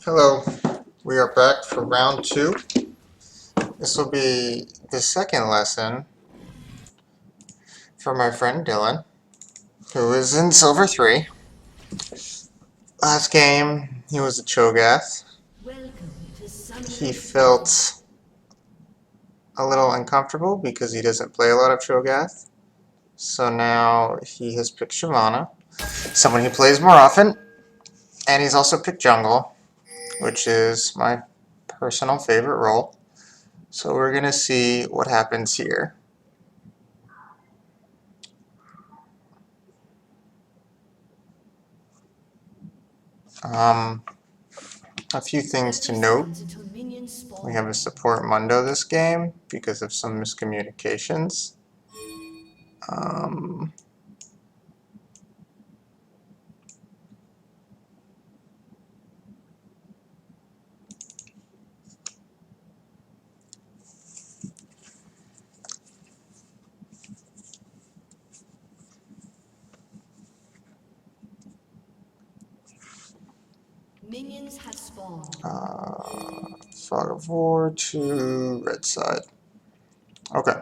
Hello, we are back for round 2. This will be the second lesson for my friend Dylan, who is in Silver 3. Last game, he was a Cho'Gath. He felt a little uncomfortable because he doesn't play a lot of Cho'Gath. So now he has picked Shyvana, someone he plays more often, and he's also picked Jungle, which is my personal favorite role. So we're going to see what happens here. A few things to note. We have a support Mundo this game because of some miscommunications. Minions have spawned. Fog of War to red side. Okay.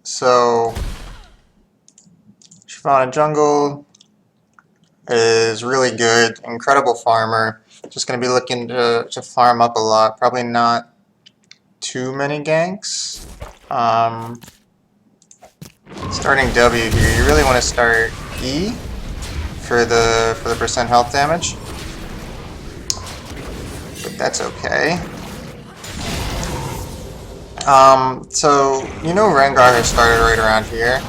So Shyvana Jungle is really good, incredible farmer. Just going to be looking to farm up a lot. Probably not too many ganks. Starting W here, you really want to start E for the percent health damage. But that's okay. So you know Rengar has started right around here.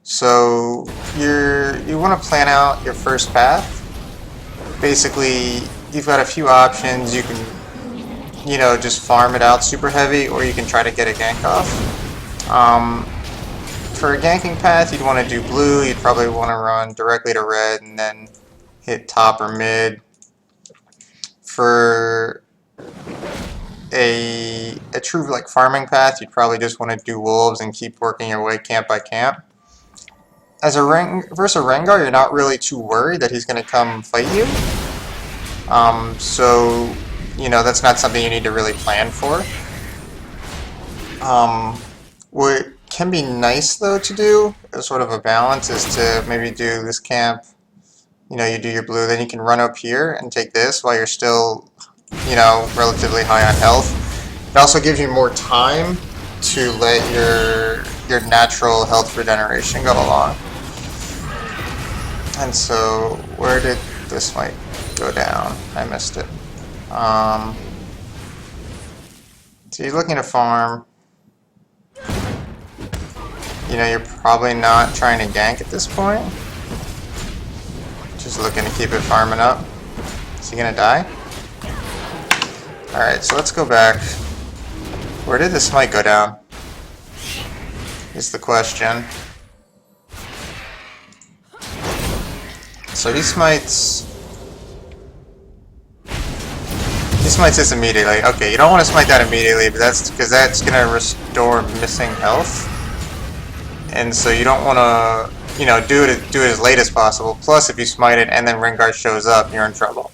So you want to plan out your first path. Basically, you've got a few options. You can, just farm it out super heavy, or you can try to get a gank off. For a ganking path, you'd want to do blue. You'd probably want to run directly to red and then hit top or mid. For a true farming path, you'd probably just want to do wolves and keep working your way camp by camp. Versus a Rengar, you're not really too worried that he's going to come fight you. So that's not something you need to really plan for. What can be nice though to do as sort of a balance is to maybe do this camp. You do your blue, then you can run up here and take this while you're still relatively high on health. It also gives you more time to let your natural health regeneration go along. And so, where did this might go down? I missed it. So you're looking to farm. You're probably not trying to gank at this point. Just looking to keep it farming up. Is he gonna die? Alright, so let's go back. Where did the smite go down? Is the question. So he smites this immediately. Okay, you don't want to smite that immediately, but that's because that's gonna restore missing health. And so you don't want to, do it as late as possible. Plus, if you smite it and then Rengar shows up, you're in trouble.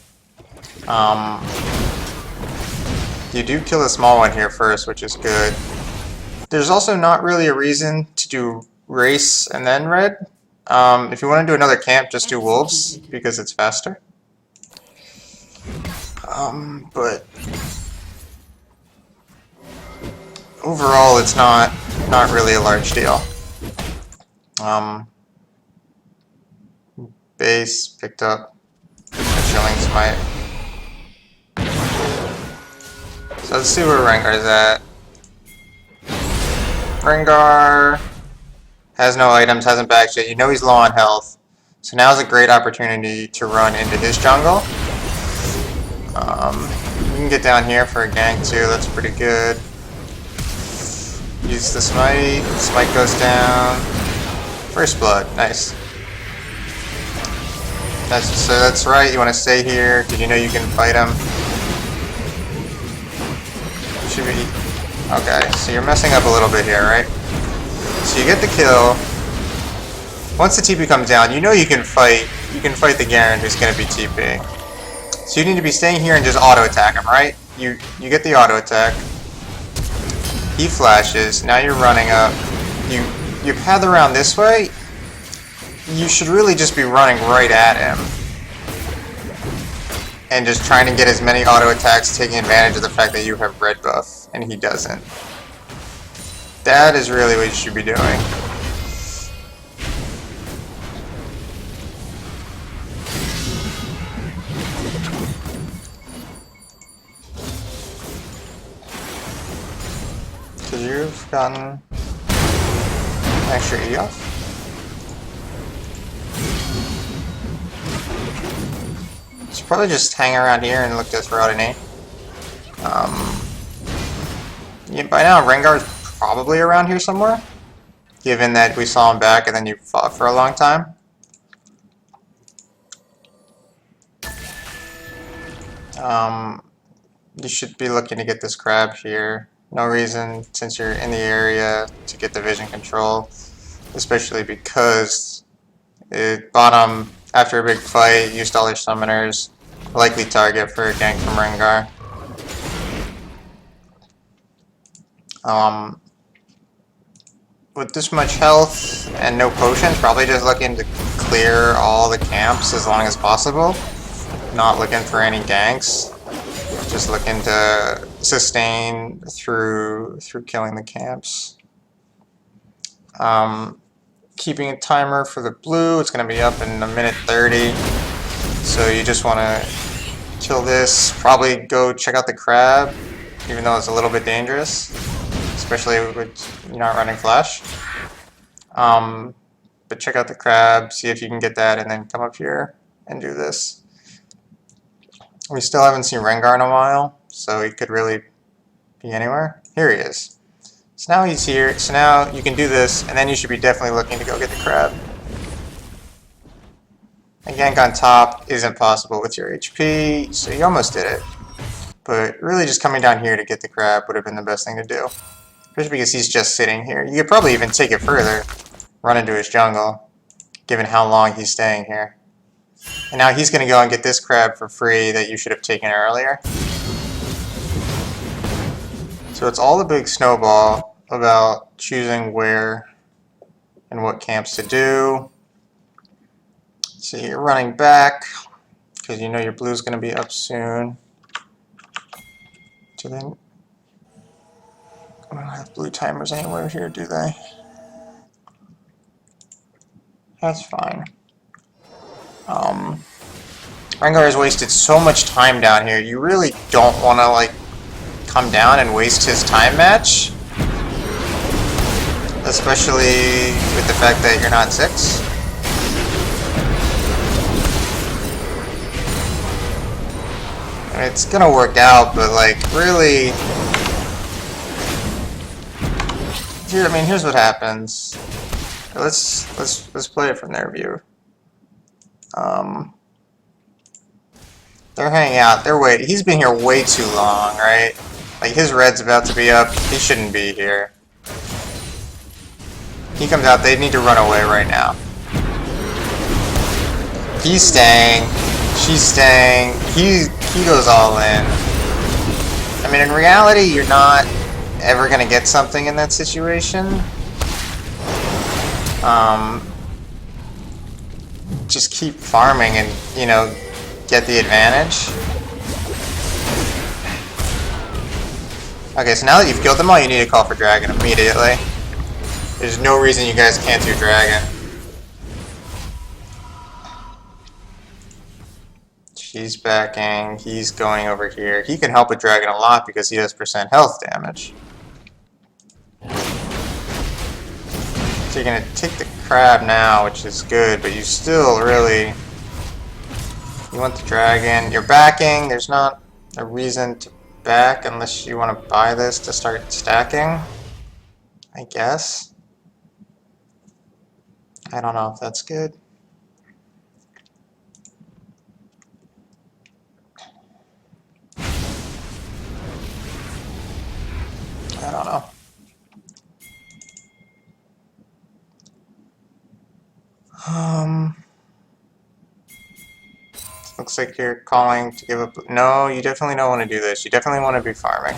You do kill the small one here first, which is good. There's also not really a reason to do race and then red. If you want to do another camp, just do wolves because it's faster. But overall, it's not really a large deal. Base picked up chilling smite. So let's see where Rengar's at. Rengar has no items, hasn't backed yet. You know he's low on health. So now's a great opportunity to run into his jungle. You can get down here for a gank too, that's pretty good. Use the smite. Smite goes down. First blood, nice. That's right, you want to stay here because you know you can fight him. Should be okay, so you're messing up a little bit here, right? So you get the kill. Once the TP comes down, you know you can fight the Garen who's gonna be TP. So you need to be staying here and just auto attack him, right? You get the auto attack. He flashes. Now you're running up. You path around this way. You should really just be running right at him. And just trying to get as many auto attacks, taking advantage of the fact that you have red buff, and he doesn't. That is really what you should be doing. Because you've gotten an extra E off. Should probably just hang around here and look to throw out an E. Yeah, by now Rengar's probably around here somewhere, given that we saw him back and then you fought for a long time. You should be looking to get this crab here. No reason, since you're in the area, to get the vision control, especially because bottom, after a big fight, used all their summoners, likely target for a gank from Rengar. With this much health and no potions, probably just looking to clear all the camps as long as possible. Not looking for any ganks. Just looking to sustain through killing the camps. Keeping a timer for the blue. It's going to be up in a minute 30. So you just want to kill this. Probably go check out the crab, even though it's a little bit dangerous, especially with you're not running flash. But check out the crab, see if you can get that, and then come up here and do this. We still haven't seen Rengar in a while, so he could really be anywhere. Here he is. So now he's here, so now you can do this, and then you should be definitely looking to go get the crab. A gank on top isn't possible with your HP, so you almost did it. But really just coming down here to get the crab would have been the best thing to do. Especially because he's just sitting here. You could probably even take it further, run into his jungle, given how long he's staying here. And now he's going to go and get this crab for free that you should have taken earlier. So it's all a big snowball about choosing where and what camps to do. So you're running back, because you know your blue's going to be up soon. So then, I don't have blue timers anywhere here, do they? That's fine. Rengar has wasted so much time down here. You really don't want to like come down and waste his time match, especially with the fact that you're not 6. It's gonna work out, but like really, here. I mean, here's what happens. Let's play it from their view. They're hanging out. They're waiting. He's been here way too long, right? Like his red's about to be up. He shouldn't be here. He comes out. They need to run away right now. He's staying. She's staying. He goes all in. I mean, in reality, you're not ever gonna get something in that situation. Just keep farming and, you know, get the advantage. Okay, so now that you've killed them all, you need to call for dragon immediately. There's no reason you guys can't do dragon. She's backing, he's going over here. He can help with dragon a lot because he does % health damage. So you're gonna take the crab now, which is good, but you still really... You want the dragon. You're backing. There's not a reason to back unless you want to buy this to start stacking, I guess. I don't know if that's good. I don't know. Looks like you're calling to give up. No, you definitely don't want to do this. You definitely want to be farming.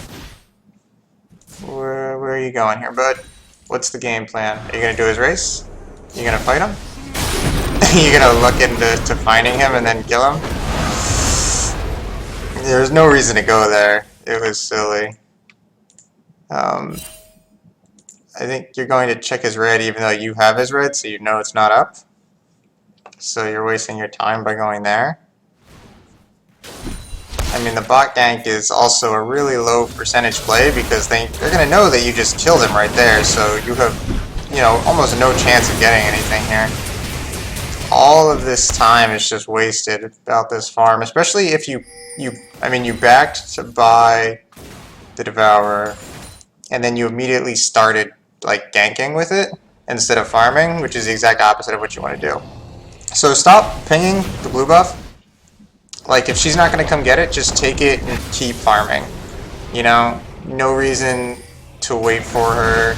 Where are you going here, bud? What's the game plan? Are you going to do his race? You going to fight him? You going to look into finding him and then kill him? There's no reason to go there. It was silly. I think you're going to check his red even though you have his red, so you know it's not up. So you're wasting your time by going there. I mean, the bot gank is also a really low percentage play because they're going to know that you just killed him right there, so you have, you know, almost no chance of getting anything here. All of this time is just wasted about this farm, especially if you backed to buy the Devourer, and then you immediately started like ganking with it instead of farming, which is the exact opposite of what you want to do. So stop pinging the blue buff. Like, if she's not going to come get it, just take it and keep farming. You know, no reason to wait for her.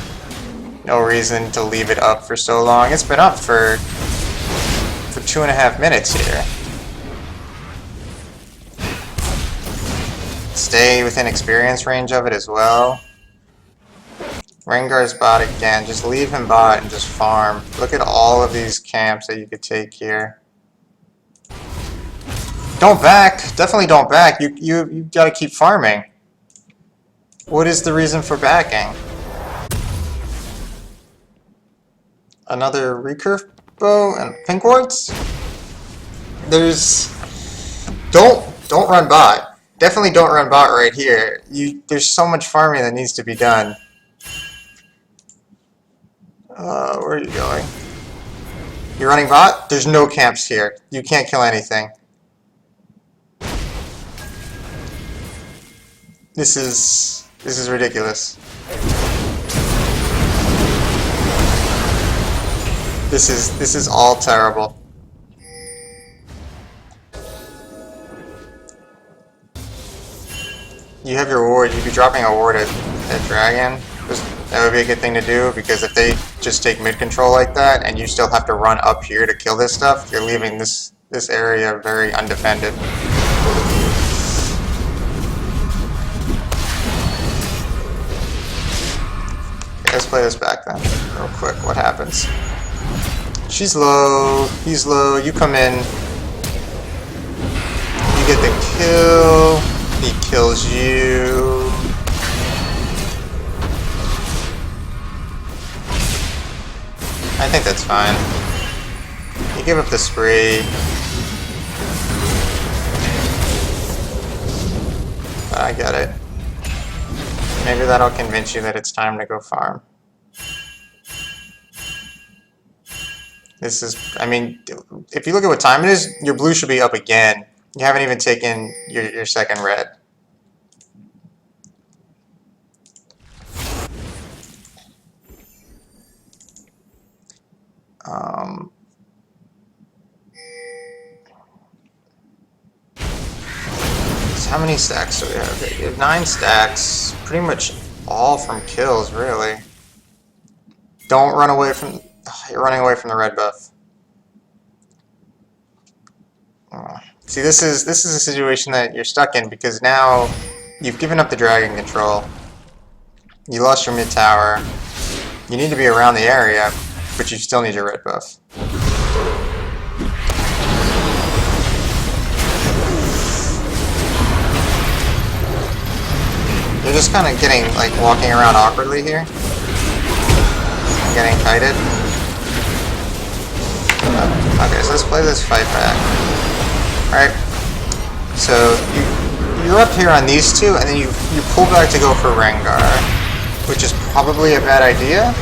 No reason to leave it up for so long. It's been up for 2.5 minutes here. Stay within experience range of it as well. Rengar's bot again. Just leave him bot and just farm. Look at all of these camps that you could take here. Don't back. Definitely don't back. You gotta keep farming. What is the reason for backing? Another recurve bow and pink wards? Don't run bot. Definitely don't run bot right here. There's so much farming that needs to be done. Where are you going? You're running bot? There's no camps here. You can't kill anything. This is ridiculous. This is all terrible. You have your ward. You'd be dropping a ward at Dragon. That would be a good thing to do, because if they just take mid control like that and you still have to run up here to kill this stuff, you're leaving this area very undefended. Let's play this back then, real quick. What happens? She's low, he's low, you come in, you get the kill, he kills you. I think that's fine. You give up the spree. I get it. Maybe that'll convince you that it's time to go farm. This is, I mean, if you look at what time it is, your blue should be up again. You haven't even taken your second red. So how many stacks do we have? Okay, you have 9 stacks, pretty much all from kills, really. Don't run away from, you're running away from the red buff. See, this is a situation that you're stuck in, because now you've given up the dragon control. You lost your mid tower. You need to be around the area, but you still need your red buff. You're just kind of getting, like, walking around awkwardly here. Getting kited. Okay, so let's play this fight back. Alright. So, you're up here on these two, and then you pull back to go for Rengar, which is probably a bad idea,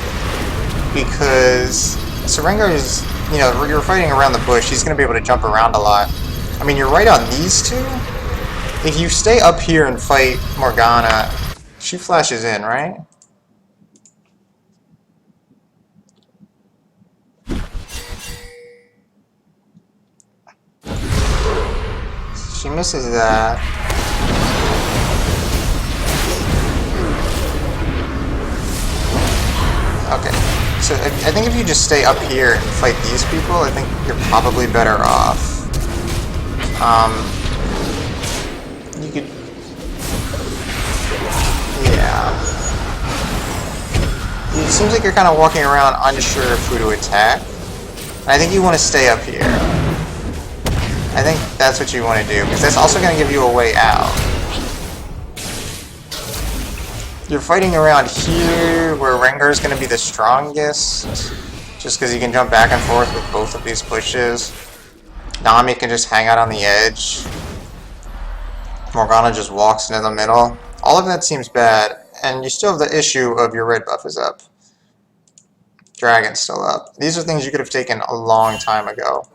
because so Rengar is, you know, you're fighting around the bush, he's going to be able to jump around a lot. I mean, you're right on these two. If you stay up here and fight Morgana, she flashes in, right? She misses that. Okay, so I think if you just stay up here and fight these people, I think you're probably better off. You could... Yeah. It seems like you're kind of walking around unsure of who to attack. I think you want to stay up here. I think that's what you want to do, because that's also going to give you a way out. You're fighting around here, where Rengar's going to be the strongest, just because he can jump back and forth with both of these pushes. Nami can just hang out on the edge. Morgana just walks into the middle. All of that seems bad, and you still have the issue of your red buff is up. Dragon's still up. These are things you could have taken a long time ago.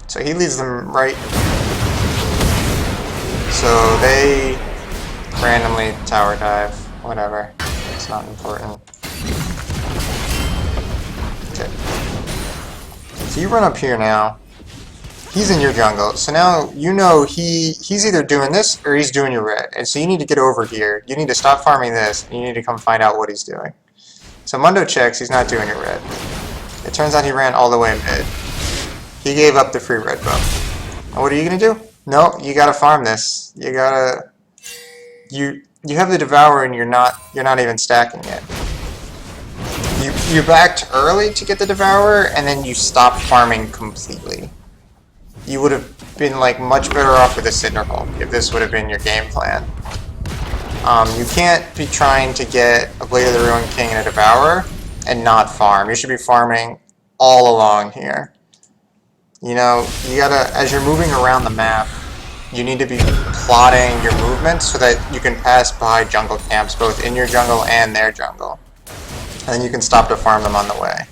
So he leads them right. So they randomly tower dive. Whatever. It's not important. Okay. So you run up here now. He's in your jungle. So now you know he's either doing this or he's doing your red. And so you need to get over here. You need to stop farming this and you need to come find out what he's doing. So Mundo checks, he's not doing your red. It turns out he ran all the way mid. He gave up the free red buff. And what are you gonna do? No, you gotta farm this. You gotta you have the Devour and you're not even stacking it. You backed early to get the Devourer and then you stopped farming completely. You would have been like much better off with a Cinder Hulk if this would have been your game plan. You can't be trying to get a Blade of the Ruined King and a Devourer and not farm. You should be farming all along here. You know, you gotta, as you're moving around the map, you need to be plotting your movements so that you can pass by jungle camps both in your jungle and their jungle. And then you can stop to farm them on the way.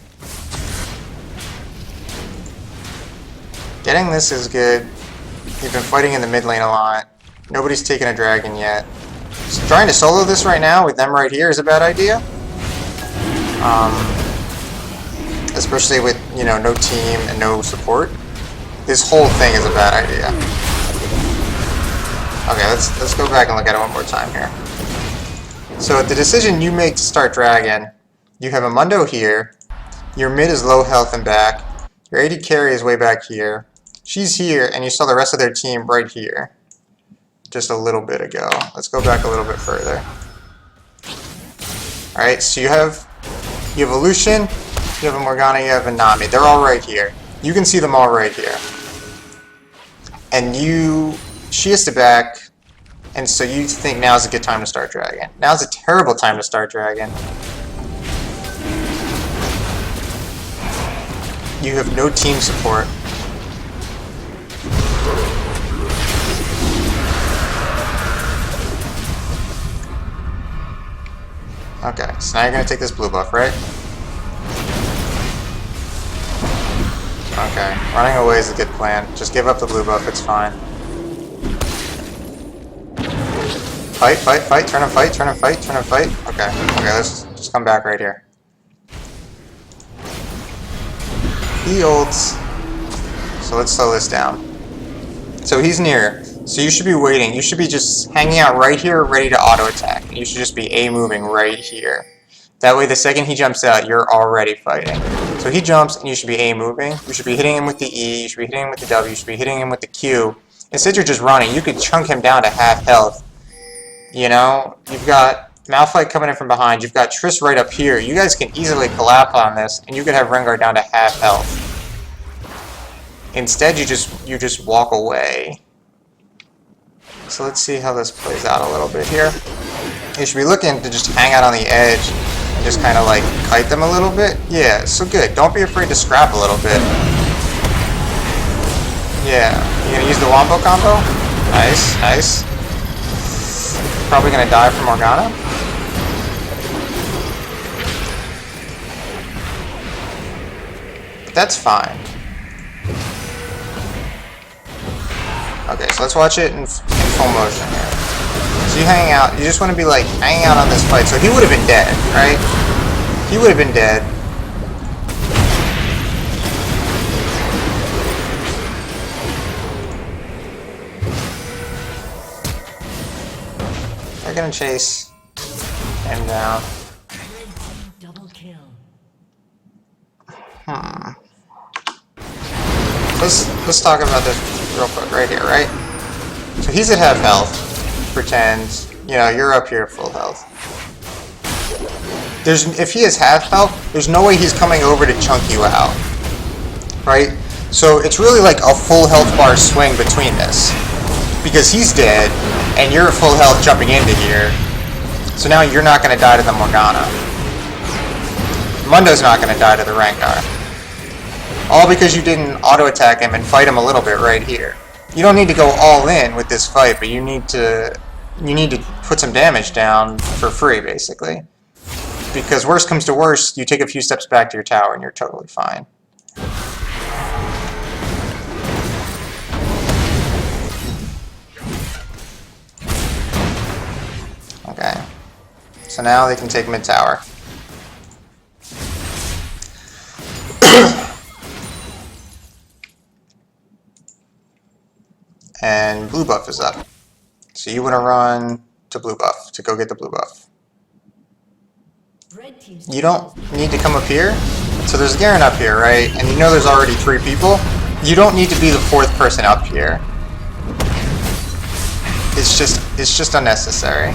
Getting this is good. You've been fighting in the mid lane a lot. Nobody's taken a dragon yet. So trying to solo this right now with them right here is a bad idea. Especially with, you know, no team and no support. This whole thing is a bad idea. Okay, let's go back and look at it one more time here. So the decision you make to start dragon, you have a Mundo here. Your mid is low health and back. Your AD carry is way back here. She's here, and you saw the rest of their team right here. Just a little bit ago. Let's go back a little bit further. Alright, so you have a Lucian, you have a Morgana, you have a Nami. They're all right here. You can see them all right here. And she has to back, and so you think now's a good time to start dragon. Now's a terrible time to start dragon. You have no team support. Okay, so now you're gonna take this blue buff, right? Okay, running away is a good plan. Just give up the blue buff, it's fine. Fight, fight, fight, turn and fight, turn and fight, turn and fight. Okay, let's just come back right here. He ults. So let's slow this down. So he's near. So you should be waiting. You should be just hanging out right here, ready to auto attack. You should just be A moving right here. That way the second he jumps out, you're already fighting. So he jumps and you should be A moving. You should be hitting him with the E, you should be hitting him with the W, you should be hitting him with the Q. Instead you're just running. You could chunk him down to half health. You know, you've got Malphite coming in from behind. You've got Triss right up here. You guys can easily collapse on this, and you could have Rengar down to half health. Instead, you just walk away. So let's see how this plays out a little bit here. You should be looking to just hang out on the edge and just kind of like kite them a little bit. Yeah, so good. Don't be afraid to scrap a little bit. Yeah, you gonna use the Wombo combo? Nice, nice. Probably gonna die from Morgana. But that's fine. Okay, so let's watch it in full motion here. So you hang out, you just want to be like hanging out on this fight. So he would have been dead, right? He would have been dead. They're gonna chase him down. Let's talk about this real quick right here, right? So he's at half health. Pretend, you know, you're up here full health. If he has half health, there's no way he's coming over to chunk you out. Right? So it's really like a full health bar swing between this. Because he's dead, and you're at full health jumping into here. So now you're not going to die to the Morgana. Mundo's not going to die to the Rengar. All because you didn't auto-attack him and fight him a little bit right here. You don't need to go all in with this fight, but you need to put some damage down for free, basically. Because worst comes to worst, you take a few steps back to your tower and you're totally fine. Okay. So now they can take mid tower. And blue buff is up. So you want to run to blue buff, to go get the blue buff. You don't need to come up here. So there's Garen up here, right? And you know there's already 3 people. You don't need to be the 4th person up here. It's just unnecessary.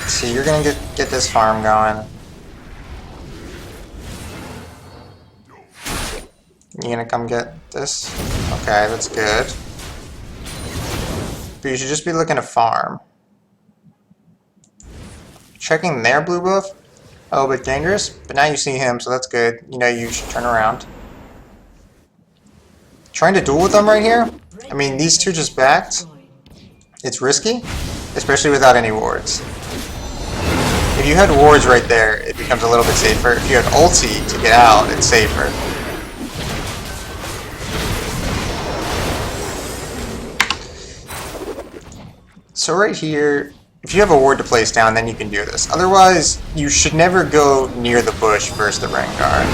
So you're gonna get this farm going. You gonna come get this? Okay, that's good. But you should just be looking to farm. Checking their blue buff? A little bit dangerous, but now you see him, so that's good. You know you should turn around. Trying to duel with them right here? I mean, these two just backed. It's risky, especially without any wards. If you had wards right there, it becomes a little bit safer. If you had ulti to get out, it's safer. So right here, if you have a ward to place down, then you can do this. Otherwise, you should never go near the bush versus the Rengar.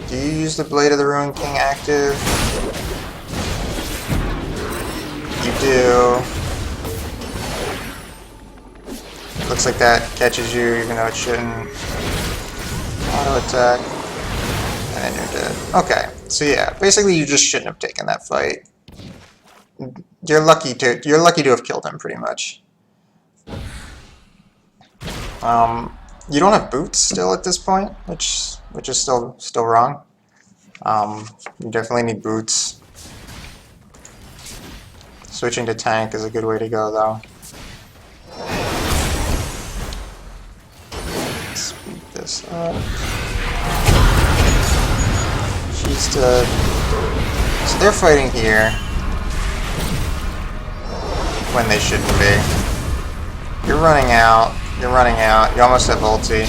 Do you use the Blade of the Ruined King active? You do. Looks like that catches you, even though it shouldn't. Auto attack. And then you're dead. Okay, so yeah, basically you just shouldn't have taken that fight. You're lucky to have killed him, pretty much. You don't have boots still at this point, which is still wrong. You definitely need boots. Switching to tank is a good way to go, though. Speed this up. She's dead. So they're fighting here. When they shouldn't be. You're running out. You're running out. You almost have ulti.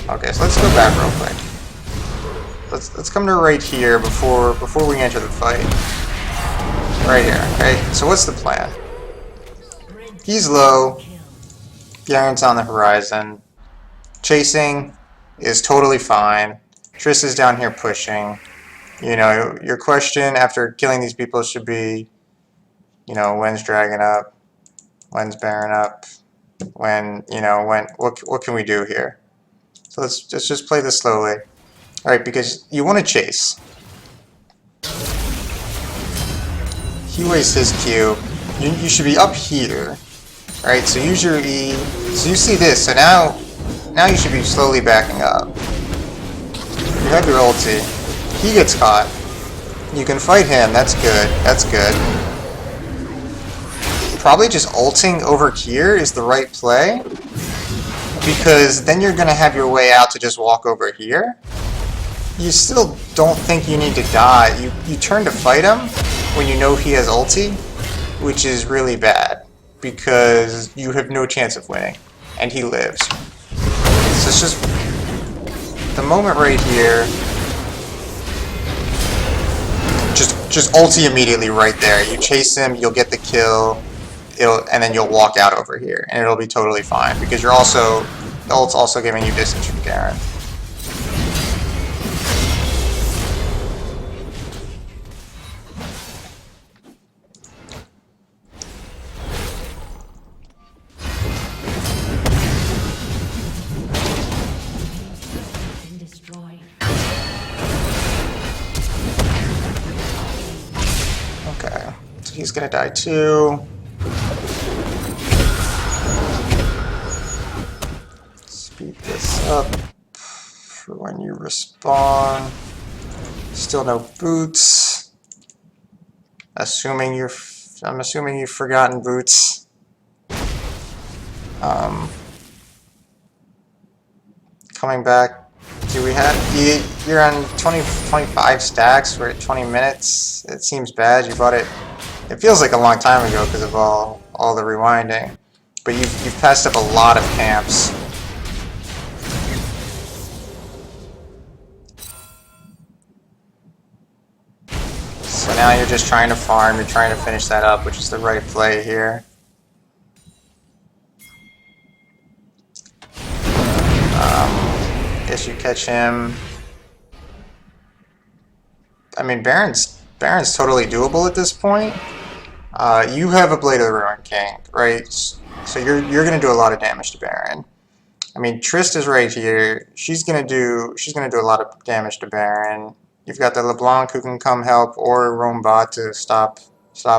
Okay, so let's go back real quick. Let's come to right here before we enter the fight. Right here, right? So what's the plan? He's low. Garen's on the horizon. Chasing is totally fine. Triss is down here pushing. You know, your question after killing these people should be, you know, when's Dragon up? When's Baron up? What can we do here? So let's just play this slowly. Alright, because you want to chase. He wastes his Q. You should be up here. Alright, so use your E. So you see this, so now you should be slowly backing up. You have your ulti. He gets caught. You can fight him, that's good. That's good. Probably just ulting over here is the right play. Because then you're going to have your way out to just walk over here. You still don't think you need to die. You turn to fight him when you know he has ulti, which is really bad, because you have no chance of winning, and he lives. So it's just the moment right here. Just just ulti immediately right there. You chase him, you'll get the kill, and then you'll walk out over here, and it'll be totally fine because you're also the ult's also giving you distance from Garen. Okay, so he's gonna die too. Speed this up for when you respawn. Still no boots. I'm assuming you've forgotten boots. Coming back. Do we have you're on 25 stacks. We're at 20 minutes. It seems bad. You bought it. It feels like a long time ago because of all the rewinding. But you've passed up a lot of camps. So now you're just trying to farm. You're trying to finish that up, which is the right play here. Guess you catch him. I mean, Baron's totally doable at this point. You have a Blade of the Ruin King, right? So you're gonna do a lot of damage to Baron. I mean, Trist is right here. She's gonna do a lot of damage to Baron. You've got the LeBlanc who can come help, or Roam bot to stop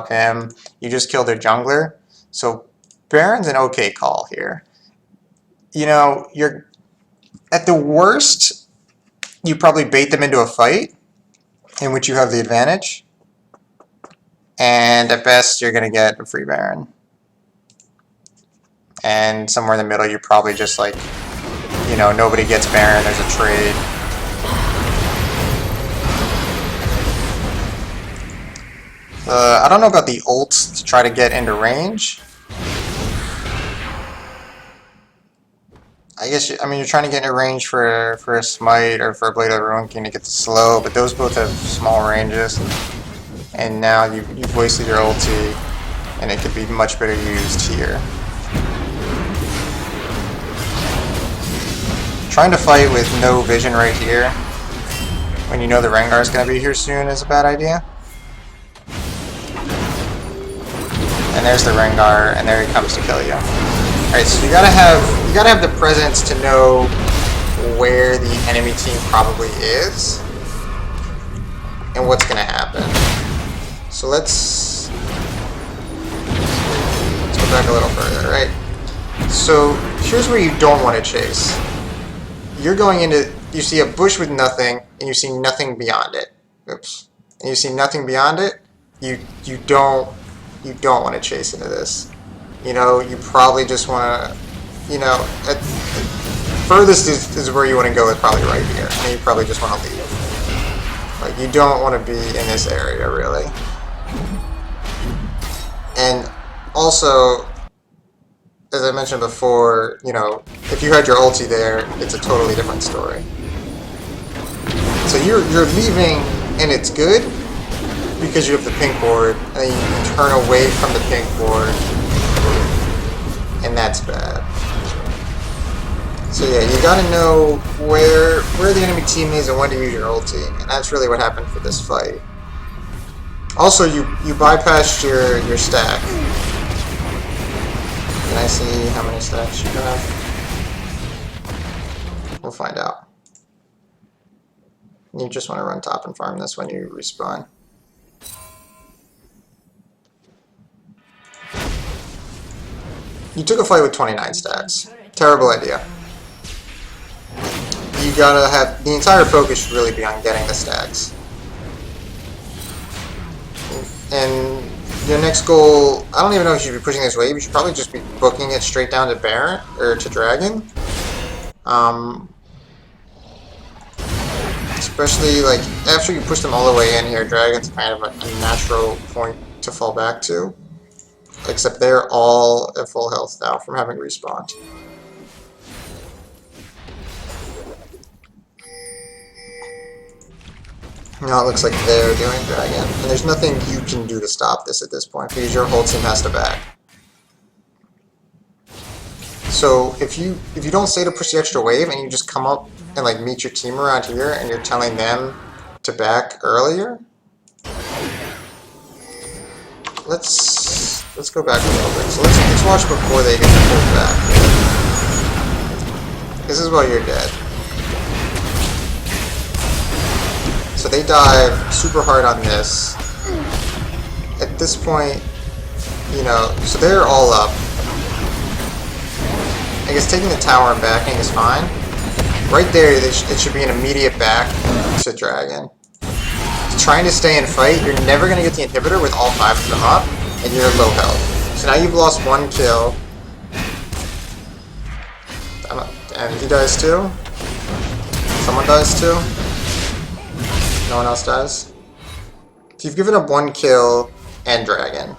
him. You just killed their jungler, so Baron's an okay call here. You know, you're at the worst, you probably bait them into a fight in which you have the advantage, and at best you're gonna get a free Baron. And somewhere in the middle, you're probably just like, you know, nobody gets Baron. There's a trade. I don't know about the ult to try to get into range. I guess I mean you're trying to get into range for a smite or for a Blade of the Ruin King to get the slow, but those both have small ranges. And now you've wasted your ulti, and it could be much better used here. Trying to fight with no vision right here, when you know the Rengar is going to be here soon, is a bad idea. And there's the Rengar, and there he comes to kill you. Alright, so you gotta have the presence to know where the enemy team probably is and what's gonna happen. So let's go back a little further, right? So here's where you don't want to chase. You're going into, you see a bush with nothing, and you see nothing beyond it. Oops. And you see nothing beyond it. You don't want to chase into this. You know, you probably just want to, you know, furthest is where you want to go, is probably right here. And you probably just want to leave. Like, you don't want to be in this area, really. And also, as I mentioned before, you know, if you had your ulti there, it's a totally different story. So you're leaving, and it's good because you have the pink ward, and then you turn away from the pink ward, and that's bad. So yeah, you gotta know where the enemy team is and when to use your ulti, and that's really what happened for this fight. Also, you bypassed your stack. Can I see how many stacks you have? We'll find out. You just want to run top and farm this when you respawn. You took a fight with 29 stacks. Terrible idea. You gotta have, the entire focus should really be on getting the stacks. And your next goal, I don't even know if you should be pushing this wave. You should probably just be booking it straight down to Baron, or to Dragon. Especially, like, after you push them all the way in here, Dragon's kind of a natural point to fall back to. Except they're all at full health now from having respawned. Now it looks like they're doing dragon. And there's nothing you can do to stop this at this point, because your whole team has to back. So if you don't stay to push the extra wave and you just come up and like meet your team around here and you're telling them to back earlier, let's go back a little bit. So let's watch before they get pulled back. This is why you're dead. So they dive super hard on this. At this point, you know, so they're all up. I guess taking the tower and backing is fine. Right there, it should be an immediate back to dragon. Trying to stay and fight, you're never going to get the inhibitor with all 5 of them up, and you're low health. So now you've lost 1 kill. And he dies too? Someone dies too? No one else dies? So you've given up 1 kill and dragon.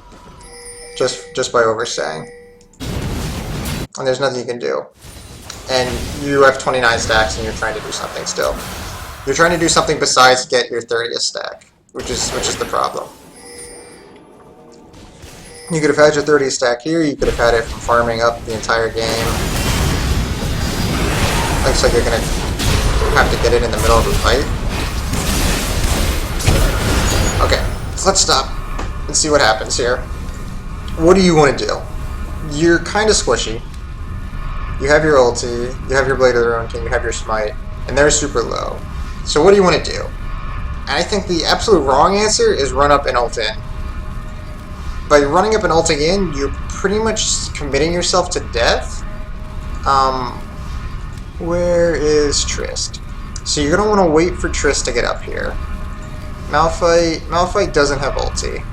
Just by overstaying. And there's nothing you can do. And you have 29 stacks and you're trying to do something still. You're trying to do something besides get your 30th stack, which is the problem. You could have had your 30th stack here, you could have had it from farming up the entire game. Looks like you're gonna have to get it in the middle of the fight. Okay, so let's stop and see what happens here. What do you want to do? You're kind of squishy. You have your ulti, you have your Blade of the Ruined King, you have your smite, and they're super low. So what do you want to do? And I think the absolute wrong answer is run up and ult in. By running up and ulting in, you're pretty much committing yourself to death. Where is Trist? So you're going to want to wait for Trist to get up here. Malphite doesn't have ulti.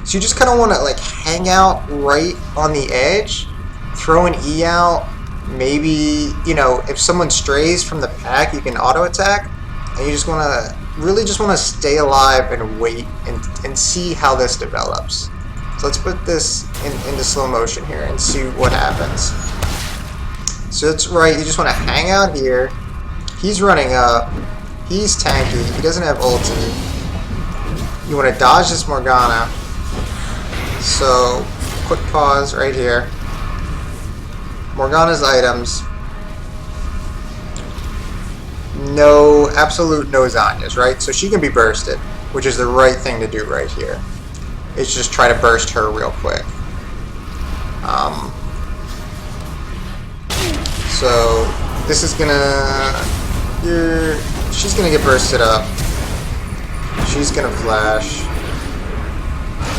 So you just kind of want to like hang out right on the edge, throw an E out, maybe, you know, if someone strays from the pack, you can auto attack, and you just want to really just want to stay alive and wait and see how this develops. So let's put this into slow motion here and see what happens. So that's right, you just want to hang out here. He's running up. He's tanky. He doesn't have ulti. You want to dodge this Morgana. So, quick pause right here. Morgana's items. No, absolute no Zanya's, right? So she can be bursted, which is the right thing to do right here. It's just try to burst her real quick. So this is gonna, she's gonna get bursted up. She's gonna flash.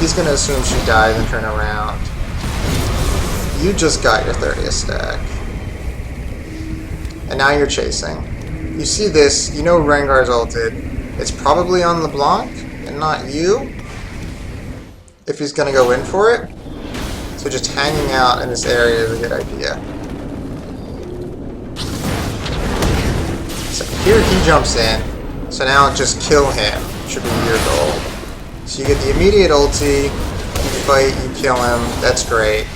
He's gonna assume she dies and turn around. You just got your 30th stack. And now you're chasing. You see this, you know Rengar's ulted. It's probably on LeBlanc and not you, if he's gonna go in for it. So just hanging out in this area is a good idea. So here he jumps in, so now just kill him, should be your goal. So you get the immediate ulti, you fight, you kill him, that's great.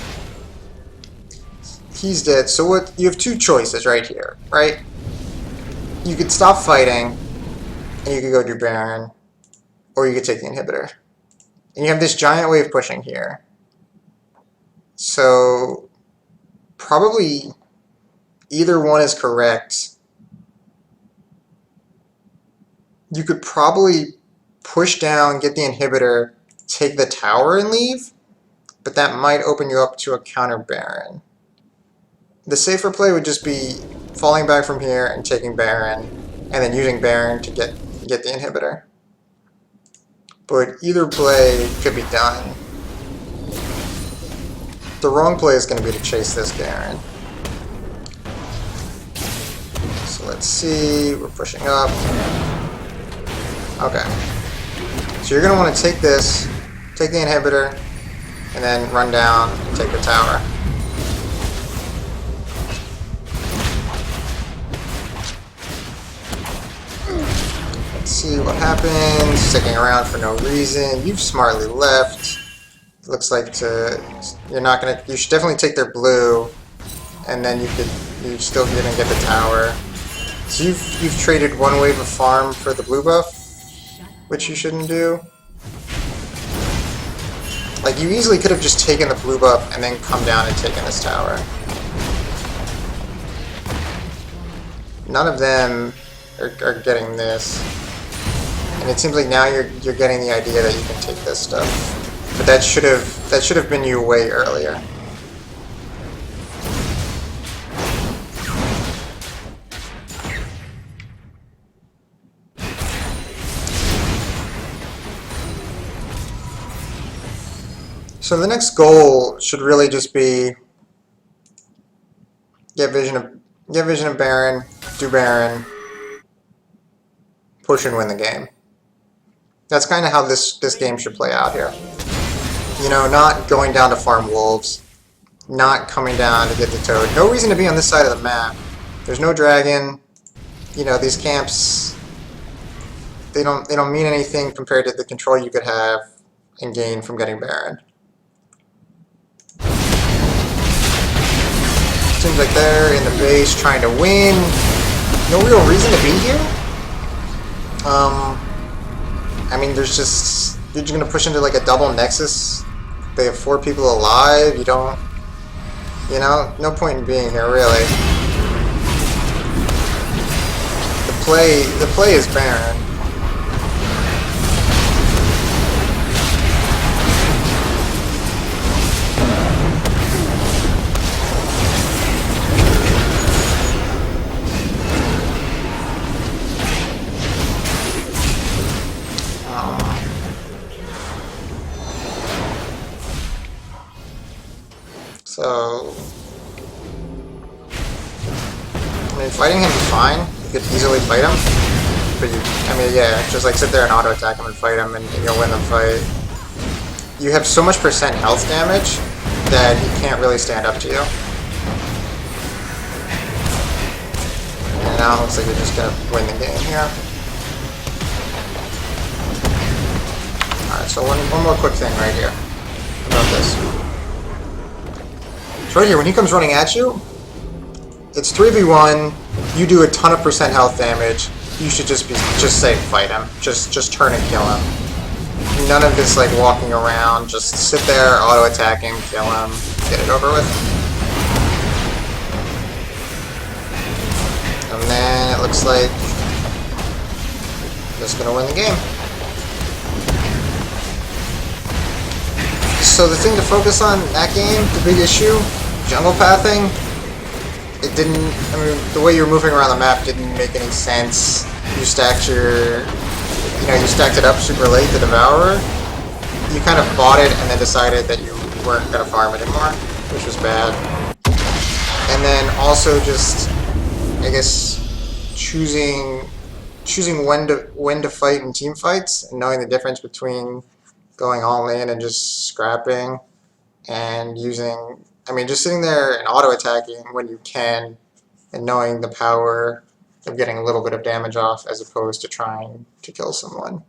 He's dead, so what? You have 2 choices right here, right? You could stop fighting, and you could go do Baron, or you could take the inhibitor. And you have this giant wave pushing here. So, probably either one is correct. You could probably push down, get the inhibitor, take the tower and leave, but that might open you up to a counter Baron. The safer play would just be falling back from here and taking Baron, and then using Baron to get the inhibitor. But either play could be done. The wrong play is going to be to chase this Baron. So let's see, we're pushing up. Okay. So you're going to want to take this, take the inhibitor, and then run down and take the tower. Let's see what happens. Sticking around for no reason. You've smartly left. Looks like you're not gonna. You should definitely take their blue, and then you still gonna get the tower. So you've traded 1 wave of farm for the blue buff. which you shouldn't do. Like, you easily could have just taken the blue buff and then come down and taken this tower. None of them are getting this. And it seems like now you're getting the idea that you can take this stuff. But that should have been you way earlier. So the next goal should really just be get vision of Baron, do Baron, push and win the game. That's kind of how this game should play out here. You know, not going down to farm wolves, not coming down to get the toad. No reason to be on this side of the map. There's no dragon. You know, these camps, they don't mean anything compared to the control you could have and gain from getting Baron. Seems like they're in the base trying to win. No real reason to be here. I mean, you're just gonna push into like a double nexus. They have 4 people alive. You know, no point in being here really. The play is Baron. So, I mean, fighting him is fine. You could easily fight him, but I mean, yeah, just like sit there and auto attack him and fight him, and you'll win the fight. You have so much percent health damage that he can't really stand up to you. And now it looks like you're just gonna win the game here. Alright, so one more quick thing right here about this. So right here, when he comes running at you, it's 3v1, you do a ton of percent health damage, you should just say fight him. Just turn and kill him. None of this like walking around, just sit there, auto attack him, kill him, get it over with. And then it looks like I'm just gonna win the game. So the thing to focus on in that game, the big issue, jungle pathing, it didn't, I mean, the way you were moving around the map didn't make any sense. You stacked you stacked it up super late, the Devourer. You kind of bought it and then decided that you weren't going to farm anymore, which was bad. And then also just, I guess, choosing when to fight in team fights and knowing the difference between going all in and just scrapping and using, I mean, just sitting there and auto-attacking when you can and knowing the power of getting a little bit of damage off as opposed to trying to kill someone.